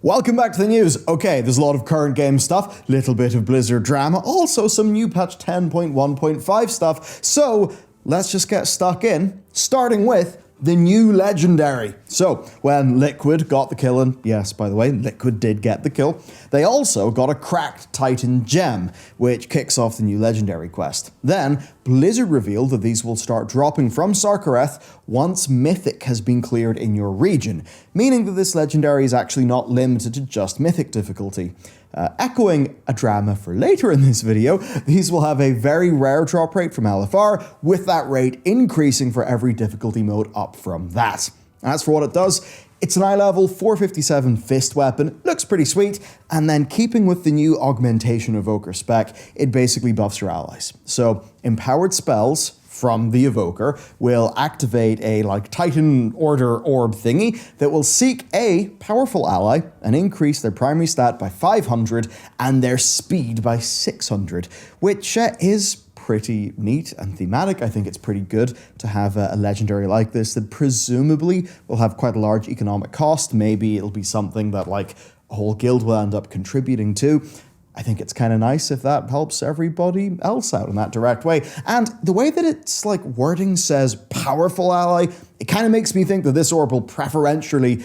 Welcome back to the news. Okay, there's a lot of current game stuff, little bit of Blizzard drama, also some new patch 10.1.5 stuff, so let's just get stuck in, starting with the new legendary. So, when Liquid got the kill, and yes, by the way, Liquid did get the kill, they also got a cracked Titan gem, which kicks off the new legendary quest. Then, Blizzard revealed that these will start dropping from Sarkareth once Mythic has been cleared in your region, meaning that this legendary is actually not limited to just Mythic difficulty. Echoing a drama for later in this video, these will have a very rare drop rate from LFR, with that rate increasing for every difficulty mode up from that. As for what it does, it's an eye level 457 fist weapon, looks pretty sweet, and then keeping with the new augmentation evoker spec, it basically buffs your allies. So, empowered spells from the evoker will activate a Titan Order orb thingy that will seek a powerful ally and increase their primary stat by 500 and their speed by 600, which is pretty neat and thematic. I think it's pretty good to have a legendary like this that presumably will have quite a large economic cost. Maybe it'll be something that a whole guild will end up contributing to. I think it's kind of nice if that helps everybody else out in that direct way. And the way that it's wording says powerful ally, it kind of makes me think that this orb will preferentially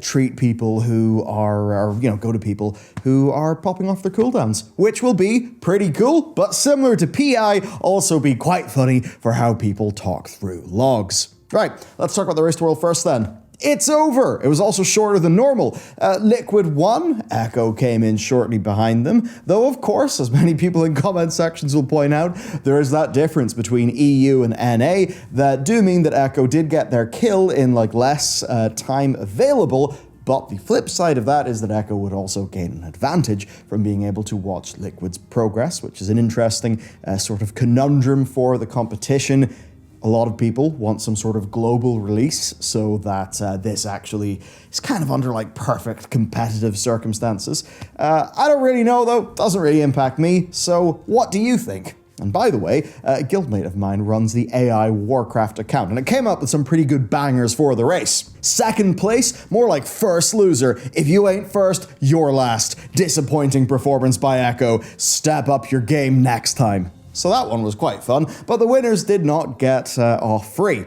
treat people who are, go to people who are popping off their cooldowns, which will be pretty cool, but similar to PI, also be quite funny for how people talk through logs. Right, let's talk about the race to world first then. It's over! It was also shorter than normal. Liquid won, Echo came in shortly behind them, though of course, as many people in comment sections will point out, there is that difference between EU and NA that do mean that Echo did get their kill in less time available, but the flip side of that is that Echo would also gain an advantage from being able to watch Liquid's progress, which is an interesting sort of conundrum for the competition. A lot of people want some sort of global release so that this actually is kind of under perfect competitive circumstances. I don't really know though, doesn't really impact me, so what do you think? And by the way, a guildmate of mine runs the AI Warcraft account, and it came up with some pretty good bangers for the race. Second place, more like first loser. If you ain't first, you're last. Disappointing performance by Echo. Step up your game next time. So that one was quite fun, but the winners did not get off free.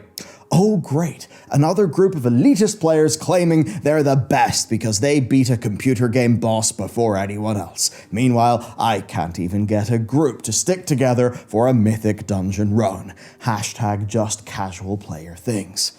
Oh great, another group of elitist players claiming they're the best because they beat a computer game boss before anyone else. Meanwhile, I can't even get a group to stick together for a mythic dungeon run. Hashtag just casual player things.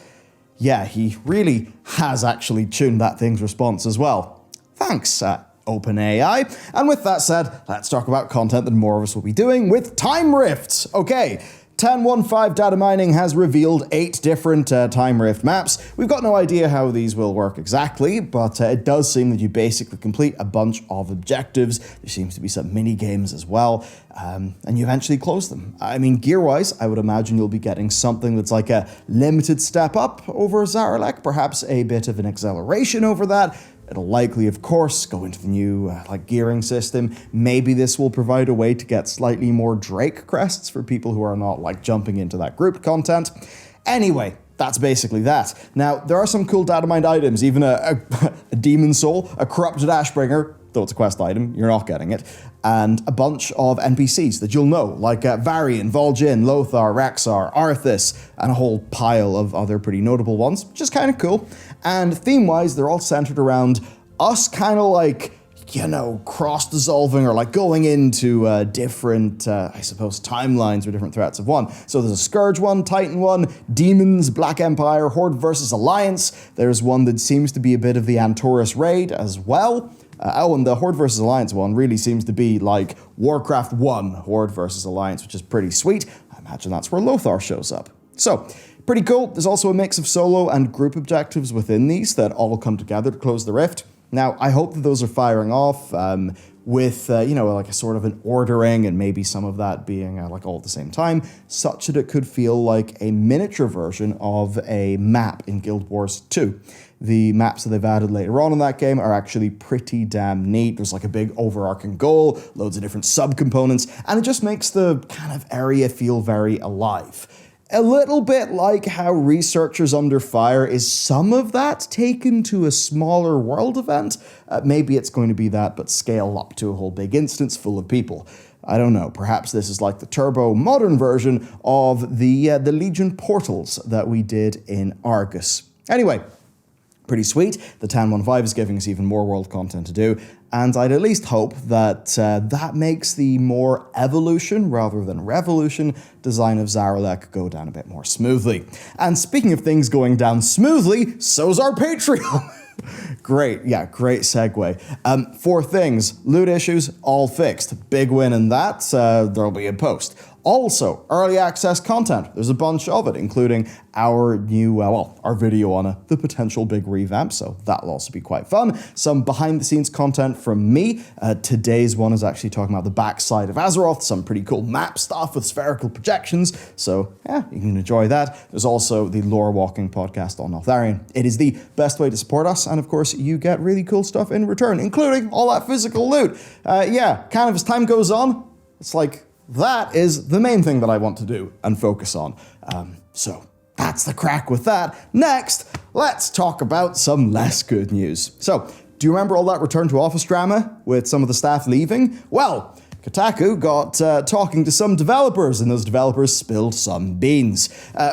Yeah, he really has actually tuned that thing's response as well. Thanks, OpenAI. And with that said, let's talk about content that more of us will be doing with time rifts. Okay, 10.1.5 data mining has revealed 8 different time rift maps. We've got no idea how these will work exactly, but it does seem that you basically complete a bunch of objectives. There seems to be some mini games as well, and you eventually close them. I mean, gear-wise, I would imagine you'll be getting something that's like a limited step up over Zaralek, perhaps a bit of an acceleration over that. It'll likely, of course, go into the new gearing system. Maybe this will provide a way to get slightly more Drake crests for people who are not jumping into that grouped content. Anyway, that's basically that. Now, there are some cool data mined items, even a Demon Soul, a Corrupted Ashbringer, though it's a quest item, you're not getting it, and a bunch of NPCs that you'll know, like Varian, Vol'jin, Lothar, Rexxar, Arthas, and a whole pile of other pretty notable ones, which is kind of cool. And theme-wise, they're all centered around us kind of cross-dissolving or going into different, I suppose, timelines or different threats of one. So there's a Scourge one, Titan one, Demons, Black Empire, Horde versus Alliance. There's one that seems to be a bit of the Antorus raid as well. And the Horde versus Alliance one really seems to be like Warcraft 1 Horde versus Alliance, which is pretty sweet. I imagine that's where Lothar shows up. So, pretty cool. There's also a mix of solo and group objectives within these that all come together to close the rift. Now, I hope that those are firing off with, a sort of an ordering and maybe some of that being all at the same time, such that it could feel like a miniature version of a map in Guild Wars 2. The maps that they've added later on in that game are actually pretty damn neat. There's a big overarching goal, loads of different subcomponents, and it just makes the kind of area feel very alive. A little bit like how Researchers Under Fire is some of that taken to a smaller world event. Maybe it's going to be that, but scale up to a whole big instance full of people. I don't know, perhaps this is like the turbo modern version of the Legion portals that we did in Argus. Anyway, pretty sweet. The 10.15 is giving us even more world content to do, and I'd at least hope that that makes the more evolution rather than revolution design of Zaralek go down a bit more smoothly. And speaking of things going down smoothly, so's our Patreon. Great segue. 4 things. Loot issues, all fixed. Big win in that. There'll be a post. Also, early access content. There's a bunch of it, including our new, our video on the potential big revamp, so that'll also be quite fun. Some behind-the-scenes content from me. Today's one is actually talking about the backside of Azeroth, some pretty cool map stuff with spherical projections, so yeah, you can enjoy that. There's also the Lore Walking podcast on Neltharion. It is the best way to support us, and of course, you get really cool stuff in return, including all that physical loot. Kind of as time goes on, it's like, that is the main thing that I want to do and focus on. So that's the crack with that. Next, let's talk about some less good news. So, do you remember all that return to office drama with some of the staff leaving? Well, Kotaku got talking to some developers, and those developers spilled some beans.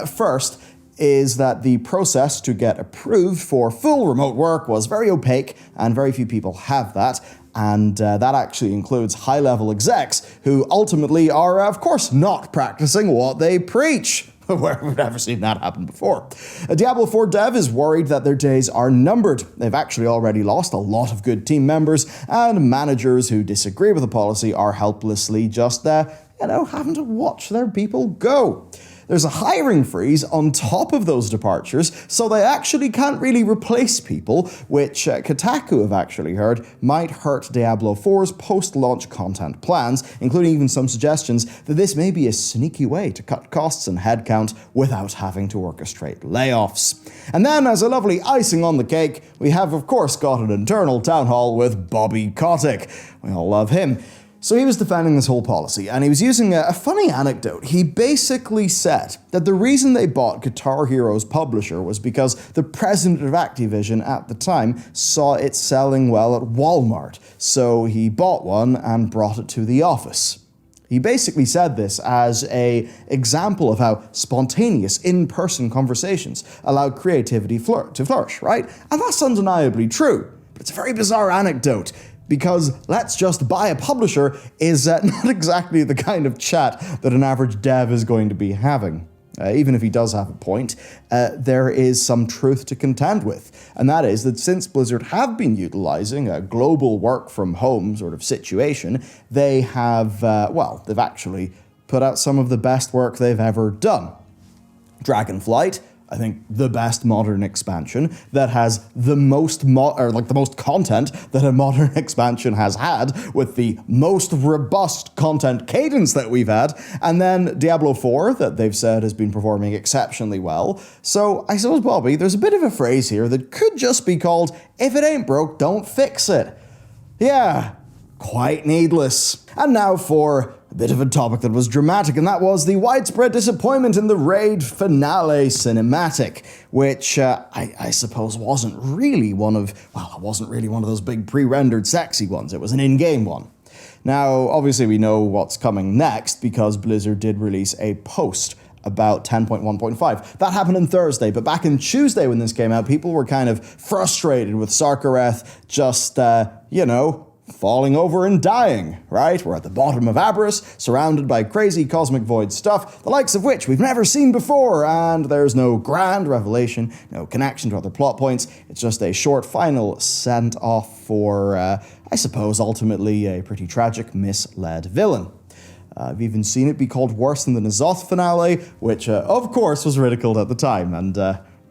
First is that the process to get approved for full remote work was very opaque, and very few people have that. And that actually includes high-level execs who ultimately are, of course, not practicing what they preach. Where we've never seen that happen before. A Diablo 4 dev is worried that their days are numbered. They've actually already lost a lot of good team members, and managers who disagree with the policy are helplessly just, having to watch their people go. There's a hiring freeze on top of those departures, so they actually can't really replace people, which Kotaku have actually heard might hurt Diablo 4's post-launch content plans, including even some suggestions that this may be a sneaky way to cut costs and headcount without having to orchestrate layoffs. And then, as a lovely icing on the cake, we have, of course, got an internal town hall with Bobby Kotick. We all love him. So he was defending this whole policy, and he was using a funny anecdote. He basically said that the reason they bought Guitar Hero's publisher was because the president of Activision at the time saw it selling well at Walmart, so he bought one and brought it to the office. He basically said this as an example of how spontaneous in-person conversations allowed creativity to flourish, right? And that's undeniably true, but it's a very bizarre anecdote. Because let's just buy a publisher is not exactly the kind of chat that an average dev is going to be having. Even if he does have a point, there is some truth to contend with. And that is that since Blizzard have been utilizing a global work from home sort of situation, they have, they've actually put out some of the best work they've ever done. Dragonflight, I think the best modern expansion that has the most the most content that a modern expansion has had, with the most robust content cadence that we've had, and then Diablo 4 that they've said has been performing exceptionally well. So I suppose, Bobby, there's a bit of a phrase here that could just be called, if it ain't broke, don't fix it. Yeah, quite needless. And now for a bit of a topic that was dramatic, and that was the widespread disappointment in the Raid finale cinematic, which I suppose wasn't really one of those big pre-rendered sexy ones. It was an in-game one. Now, obviously we know what's coming next because Blizzard did release a post about 10.1.5. That happened on Thursday, but back on Tuesday when this came out, people were kind of frustrated with Sarkareth just, falling over and dying, right? We're at the bottom of Abyss, surrounded by crazy cosmic void stuff, the likes of which we've never seen before, and there's no grand revelation, no connection to other plot points. It's just a short final sent off for, I suppose, ultimately a pretty tragic, misled villain. I've even seen it be called worse than the N'Zoth finale, which, of course, was ridiculed at the time, and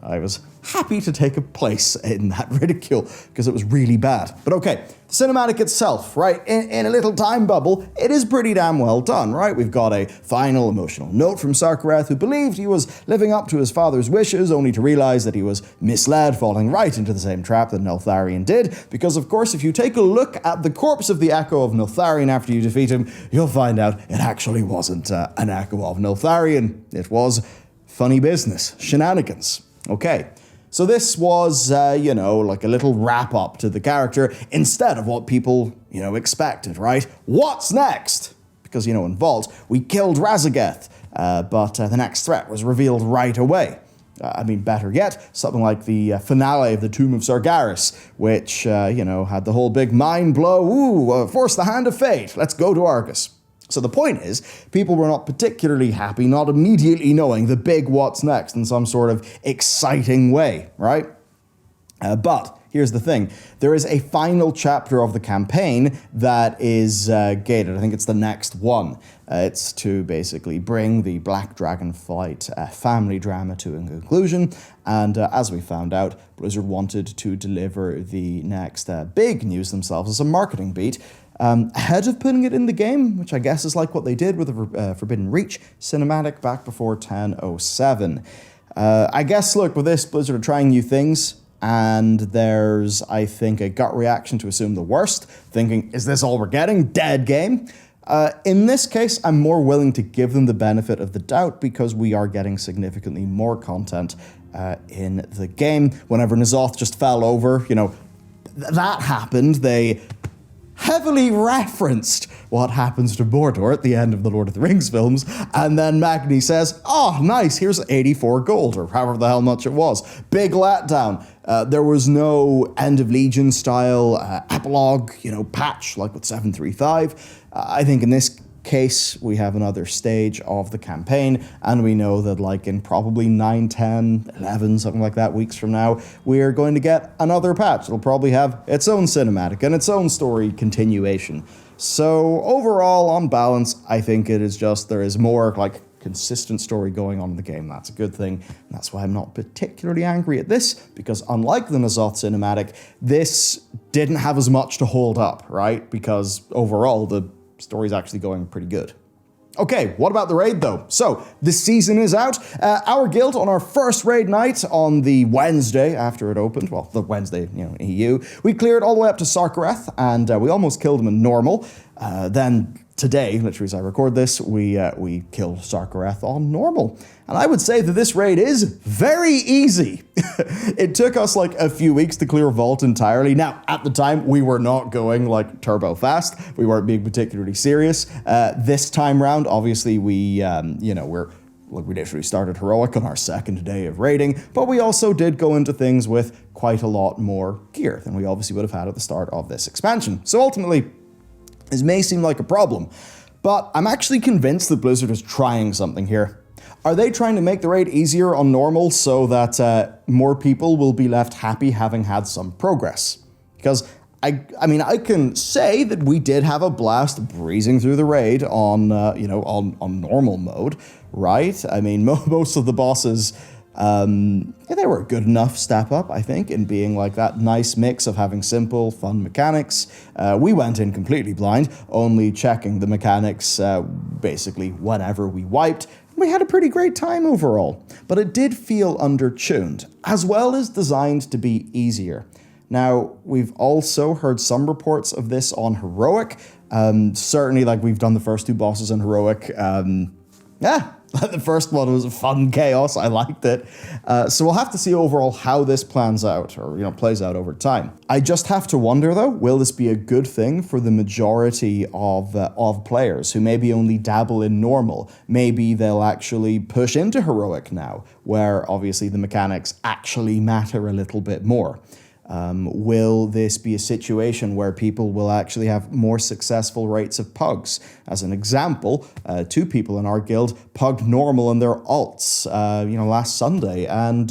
I was happy to take a place in that ridicule, because it was really bad. But okay, the cinematic itself, right, in a little time bubble, it is pretty damn well done, right? We've got a final emotional note from Sarkareth, who believed he was living up to his father's wishes, only to realize that he was misled, falling right into the same trap that Neltharion did, because of course, if you take a look at the corpse of the Echo of Neltharion after you defeat him, you'll find out it actually wasn't an Echo of Neltharion. It was funny business, shenanigans. Okay, so this was, like a little wrap-up to the character instead of what people, expected, right? What's next? Because, in Vault, we killed Razageth, but the next threat was revealed right away. Better yet, something like the finale of the Tomb of Sargeras, which, had the whole big mind blow, force the hand of fate, let's go to Argus. So the point is, people were not particularly happy, not immediately knowing the big what's next in some sort of exciting way, right? But here's the thing. There is a final chapter of the campaign that is gated. I think it's the next one. It's to basically bring the Black Dragonflight family drama to a conclusion. And as we found out, Blizzard wanted to deliver the next big news themselves as a marketing beat. Ahead of putting it in the game, which I guess is like what they did with the Forbidden Reach cinematic back before 10.07. I guess, look, with this, Blizzard are trying new things, and there's, I think, a gut reaction to assume the worst, thinking, is this all we're getting? Dead game? In this case, I'm more willing to give them the benefit of the doubt because we are getting significantly more content in the game. Whenever N'Zoth just fell over, that happened. They heavily referenced what happens to Mordor at the end of the Lord of the Rings films, and then Magni says, oh, nice, here's 84 gold, or however the hell much it was. Big letdown. There was no End of Legion style epilogue, patch like with 735. I think in this case, we have another stage of the campaign, and we know that like in probably 9, 10, 11, something like that, weeks from now, we're going to get another patch. It'll probably have its own cinematic and its own story continuation. So overall, on balance, I think it is just, there is more like consistent story going on in the game. That's a good thing. And that's why I'm not particularly angry at this, because unlike the N'Zoth cinematic, this didn't have as much to hold up, right? Because overall, the story's actually going pretty good. Okay, what about the raid though? So, the season is out. Our guild on our first raid night on the Wednesday after it opened, well, the Wednesday, EU, we cleared all the way up to Sarkareth, and we almost killed him in normal. Then today, literally as I record this, we killed Sarkareth on normal. And I would say that this raid is very easy. It took us like a few weeks to clear Vault entirely. Now, at the time, we were not going like turbo fast. We weren't being particularly serious. This time round, obviously, we literally started heroic on our second day of raiding, but we also did go into things with quite a lot more gear than we obviously would have had at the start of this expansion. So ultimately, this may seem like a problem, but I'm actually convinced that Blizzard is trying something here. Are they trying to make the raid easier on normal so that more people will be left happy having had some progress? Because I can say that we did have a blast breezing through the raid on normal mode, right? I mean, most of the bosses, they were a good enough step up, I think, in being like that nice mix of having simple, fun mechanics. We went in completely blind, only checking the mechanics basically whenever we wiped. We had a pretty great time overall, but it did feel undertuned, as well as designed to be easier. Now, we've also heard some reports of this on Heroic. Certainly, like, we've done the first two bosses in Heroic. The first one was a fun chaos. I liked it. So we'll have to see overall how this plans out, or plays out over time. I just have to wonder though, will this be a good thing for the majority of players who maybe only dabble in normal? Maybe they'll actually push into Heroic now, where obviously the mechanics actually matter a little bit more. Will this be a situation where people will actually have more successful rates of pugs? As an example, 2 people in our guild pugged normal in their alts, last Sunday, and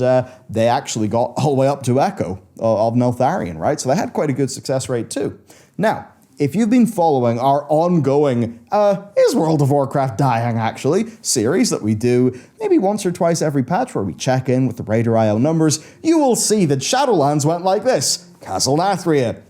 they actually got all the way up to Echo of Neltharion, right? So they had quite a good success rate too. Now, if you've been following our ongoing Is World of Warcraft Dying Actually series that we do maybe once or twice every patch where we check in with the Raider IO numbers, you will see that Shadowlands went like this. Castle Nathria,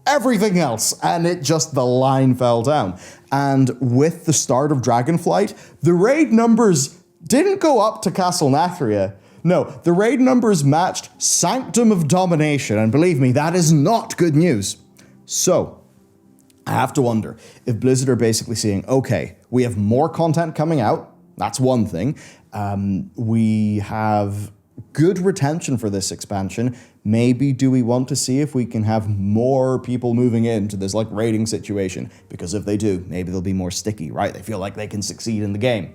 everything else, and the line fell down. And with the start of Dragonflight, the raid numbers didn't go up to Castle Nathria. No, the raid numbers matched Sanctum of Domination, and believe me, that is not good news. So, I have to wonder if Blizzard are basically saying, okay, we have more content coming out, That's one thing. We have good retention for this expansion. Maybe do we want to see if we can have more people moving into this like raiding situation? Because if they do, maybe they'll be more sticky, right? They feel like they can succeed in the game.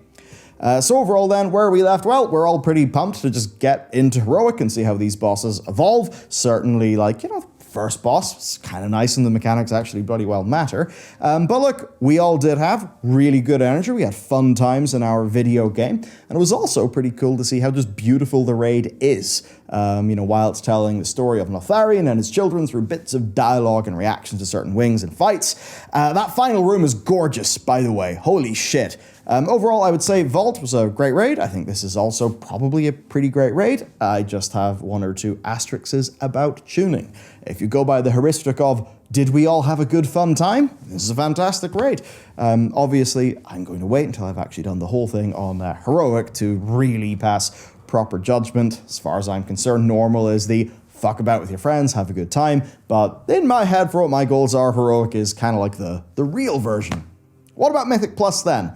So overall then, where are we left? Well, we're all pretty pumped to just get into Heroic and see how these bosses evolve. Certainly, like, you know, first boss, it's kind of nice and the mechanics actually bloody well matter. But look, we all did have really good energy. We had fun times in our video game. And it was also pretty cool to see how just beautiful the raid is. You know, while it's telling the story of Neltharion and his children through bits of dialogue and reactions to certain wings and fights. That final room is gorgeous, by the way. Holy shit. Overall, I would say Vault was a great raid. I think this is also probably a pretty great raid. I just have one or two asterisks about tuning. If you go by the heuristic of, did we all have a good fun time? This is a fantastic raid. Obviously, I'm going to wait until I've actually done the whole thing on Heroic to really pass proper judgment. As far as I'm concerned, normal is the fuck about with your friends, have a good time. But in my head, for what my goals are, Heroic is kind of like the real version. What about Mythic Plus then?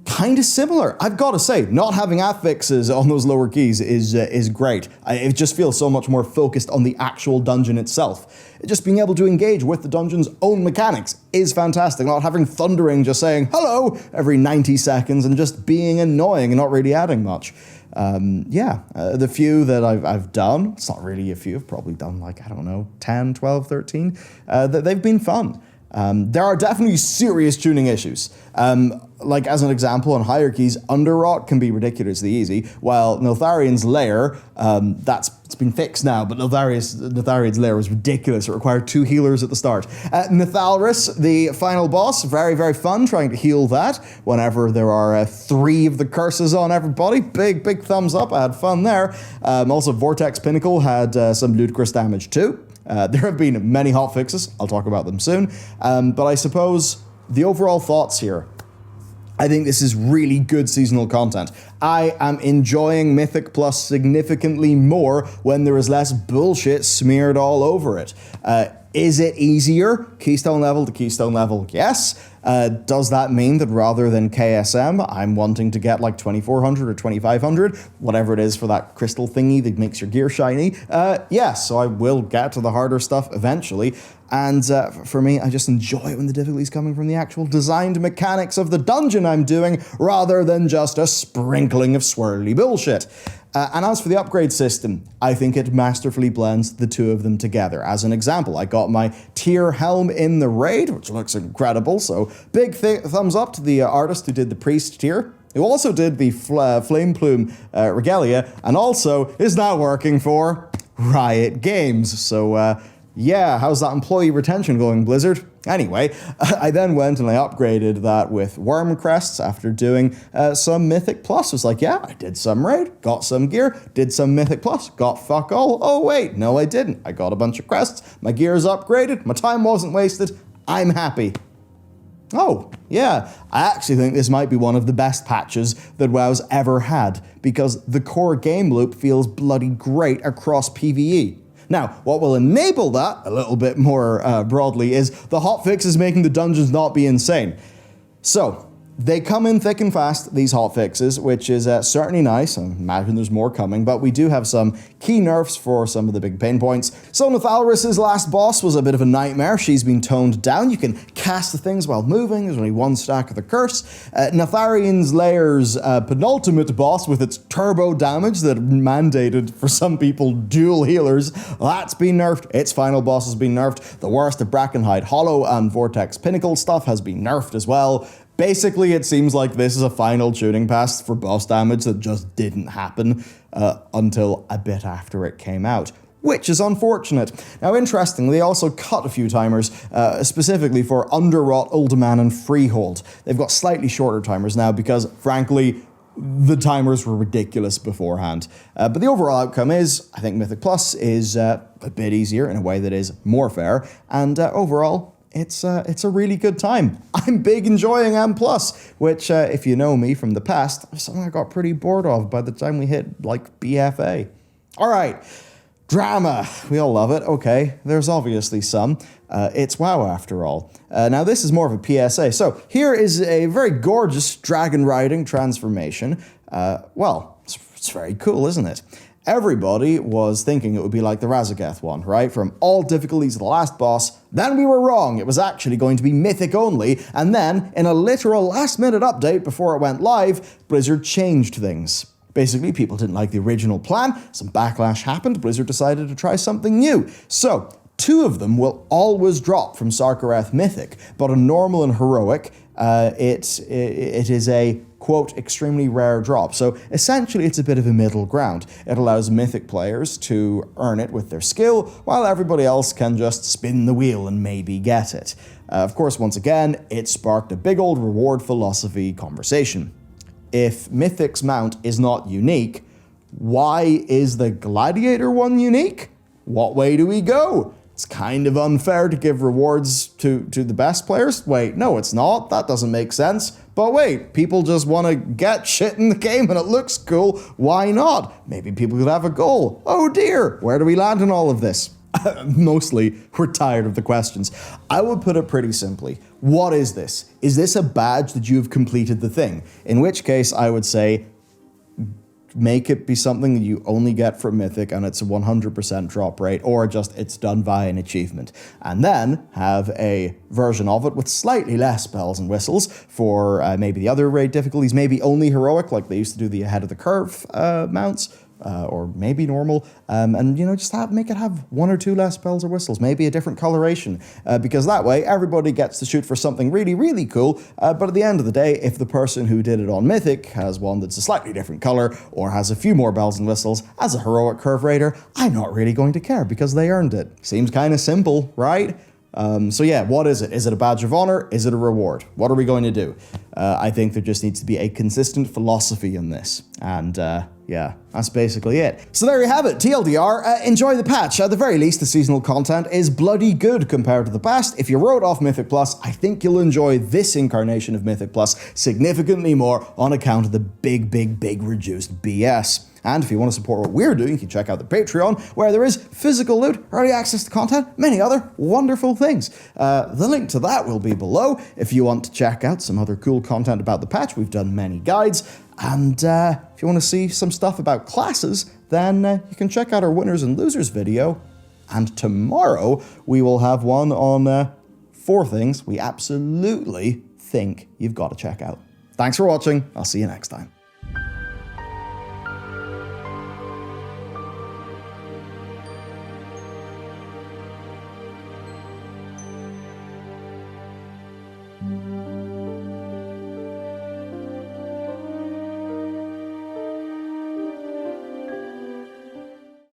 Kind of similar. I've got to say, not having affixes on those lower keys is great. It just feels so much more focused on the actual dungeon itself. Just being able to engage with the dungeon's own mechanics is fantastic. Not having thundering just saying hello every 90 seconds and just being annoying and not really adding much. The few that I've done, it's not really a few, I've probably done like, I don't know, 10, 12, 13, they've been fun. There are definitely serious tuning issues. Like as an example, on higher keys, Underrot can be ridiculously easy, while Neltharion's lair, it's been fixed now, but Neltharion's lair was ridiculous. It required 2 healers at the start. Nethalrus, the final boss, very, very fun trying to heal that whenever there are 3 of the curses on everybody. Big thumbs up, I had fun there. Also, Vortex Pinnacle had some ludicrous damage too. There have been many hotfixes, I'll talk about them soon, but I suppose the overall thoughts here, I think this is really good seasonal content. I am enjoying Mythic Plus significantly more when there is less bullshit smeared all over it. Is it easier, keystone level to keystone level? Yes. Does that mean that rather than KSM, I'm wanting to get like 2400 or 2500, whatever it is for that crystal thingy that makes your gear shiny? Yes, so I will get to the harder stuff eventually. And for me, I just enjoy it when the difficulty is coming from the actual designed mechanics of the dungeon I'm doing, rather than just a sprinkling of swirly bullshit. And as for the upgrade system, I think it masterfully blends the two of them together. As an example, I got my tier helm in the raid, which looks incredible, so big thumbs up to the artist who did the priest tier, who also did the flame plume regalia, and also is now working for Riot Games. So, yeah, how's that employee retention going, Blizzard? Anyway, I then went and I upgraded that with Worm Crests after doing some Mythic Plus. It was like, yeah, I did some raid, got some gear, did some Mythic Plus, got fuck all. Oh wait, no I didn't. I got a bunch of crests, my gear's upgraded, my time wasn't wasted, I'm happy. Oh, yeah, I actually think this might be one of the best patches that WoW's ever had, because the core game loop feels bloody great across PvE. Now, what will enable that, a little bit more broadly, is the hotfixes making the dungeons not be insane. So, they come in thick and fast, these hotfixes, which is certainly nice. I imagine there's more coming, but we do have some key nerfs for some of the big pain points. So Nethalrus' last boss was a bit of a nightmare. She's been toned down. You can cast the things while moving. There's only 1 stack of the curse. Netharion's Lair's penultimate boss with its turbo damage that mandated for some people dual healers, that's been nerfed. Its final boss has been nerfed. The worst of Brackenhide Hollow and Vortex Pinnacle stuff has been nerfed as well. Basically, it seems like this is a final tuning pass for boss damage that just didn't happen until a bit after it came out, which is unfortunate. Now, interestingly, they also cut a few timers, specifically for Underrot, Uldaman, and Freehold. They've got slightly shorter timers now because, frankly, the timers were ridiculous beforehand. But the overall outcome is, I think Mythic Plus is a bit easier in a way that is more fair, and overall, it's a really good time. I'm big enjoying M+, which, if you know me from the past, is something I got pretty bored of by the time we hit, like, BFA. All right, Drama. We all love it. Okay, there's obviously some. It's WoW after all. Now this is more of a PSA. So here is a very gorgeous dragon riding transformation. Well, it's very cool, isn't it? Everybody was thinking it would be like the Razageth one, right? From all difficulties to the last boss. Then we were wrong. It was actually going to be Mythic only. And then, in a literal last-minute update before it went live, Blizzard changed things. Basically, people didn't like the original plan. Some backlash happened. Blizzard decided to try something new. So, 2 of them will always drop from Sarkareth Mythic, but on normal and heroic, it is a, quote, extremely rare drop. So essentially it's a bit of a middle ground. It allows Mythic players to earn it with their skill, while everybody else can just spin the wheel and maybe get it. Of course, once again, it sparked a big old reward philosophy conversation. If Mythic's mount is not unique, why is the Gladiator one unique? What way do we go? It's kind of unfair to give rewards to the best players. Wait, no, it's not. That doesn't make sense. But wait, people just want to get shit in the game and it looks cool. Why not? Maybe people could have a goal. Oh dear, where do we land in all of this? Mostly, we're tired of the questions. I would put it pretty simply. What is this? Is this a badge that you've completed the thing? In which case, I would say, make it be something that you only get from Mythic and it's a 100% drop rate, or just it's done via an achievement. And then have a version of it with slightly less bells and whistles for maybe the other raid difficulties, maybe only heroic, like they used to do the ahead of the curve mounts. Or maybe normal, and just make it have 1 or 2 less bells or whistles, maybe a different coloration, because that way everybody gets to shoot for something really, really cool, but at the end of the day, if the person who did it on Mythic has one that's a slightly different color, or has a few more bells and whistles, as a heroic curve raider, I'm not really going to care because they earned it. Seems kind of simple, right? So yeah, what is it? Is it a badge of honor? Is it a reward? What are we going to do? I think there just needs to be a consistent philosophy in this, and yeah, that's basically it. So there you have it, TLDR, enjoy the patch. At the very least, the seasonal content is bloody good compared to the past. If you wrote off Mythic Plus, I think you'll enjoy this incarnation of Mythic Plus significantly more on account of the big reduced BS. And if you want to support what we're doing, you can check out the Patreon, where there is physical loot, early access to content, many other wonderful things. The link to that will be below if you want to check out some other cool content about the patch. We've done many guides. And if you want to see some stuff about classes, then you can check out our winners and losers video. And tomorrow, we will have one on 4 things we absolutely think you've got to check out. Thanks for watching. I'll see you next time.